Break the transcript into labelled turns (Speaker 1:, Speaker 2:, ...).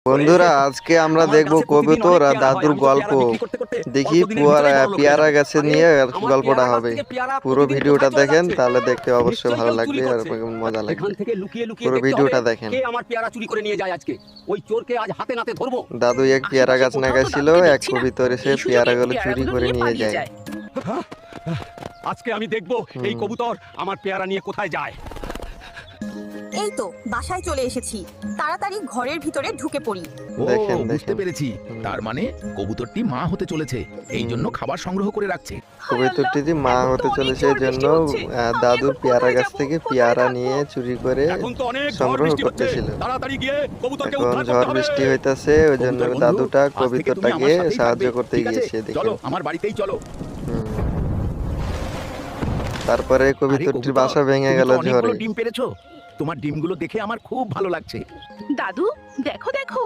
Speaker 1: বন্ধুরা আজকে আমরা দেখব কবুতর আর দাদুর গল্প। দেখি পেয়ারা গাছে নিয়ে গল্পটা হবে। পুরো ভিডিওটা দেখেন, তাহলে দেখতে অবশ্যই ভালো লাগবে আর মজা লাগবে। পুরো ভিডিওটা দেখেন। দাদু এক পেয়ারা গাছ লাগাইছিল, এক কবুতর এসে পেয়ারাগুলো চুরি করে নিয়ে যায়।
Speaker 2: আজকে আমি দেখব এই কবুতর আমার পেয়ারা নিয়ে কোথায় যায়।
Speaker 3: এই তো বাসায় চলে এসেছি, তাড়াতাড়ি ঘরের ভিতরে ঢুকে পড়ি।
Speaker 1: দেখেন
Speaker 4: বুঝতে
Speaker 1: দেখেন,
Speaker 4: পেরেছি, তার মানে কবুতরটি মা হতে চলেছে, এই জন্য খাবার সংগ্রহ করে রাখছে।
Speaker 1: কবুতরটি যে মা হতে চলেছে এই জন্য দাদুর পেয়ারা গাছ থেকে পেয়ারা নিয়ে চুরি করে
Speaker 2: এখন তো অনেক ঝড়
Speaker 1: সংগ্রহ
Speaker 2: বৃষ্টি হচ্ছে,
Speaker 1: করতেছিল।
Speaker 2: তাড়াতাড়ি গিয়ে কবুতরকে
Speaker 1: এখন
Speaker 2: উদ্ধার করতে
Speaker 1: ঝড়
Speaker 2: হবে।
Speaker 1: বৃষ্টি হইতাছে, ওই জন্য
Speaker 4: কবুতর বন্ধু,
Speaker 1: দাদুটা
Speaker 4: আজ থেকে তুমি আমার
Speaker 1: কবুতরটাকে
Speaker 4: সাথেই
Speaker 1: সাহায্য
Speaker 4: থাকবে,
Speaker 1: করতে
Speaker 4: ঠিক আছে?
Speaker 1: গিয়েছে।
Speaker 4: চলো
Speaker 1: দেখেন,
Speaker 4: আমার বাড়িতেই চলো।
Speaker 1: তারপরে
Speaker 4: আরে
Speaker 1: কবুতরটির
Speaker 4: কবুতর,
Speaker 1: বাসা ভেঙে
Speaker 4: তুমি
Speaker 1: গেল
Speaker 4: তো
Speaker 1: ঝড়ে।
Speaker 4: অনেকগুলো ডিম পেড়েছো। তোমার ডিমগুলো দেখে আমার খুব ভালো লাগছে।
Speaker 5: দাদু দেখো দেখো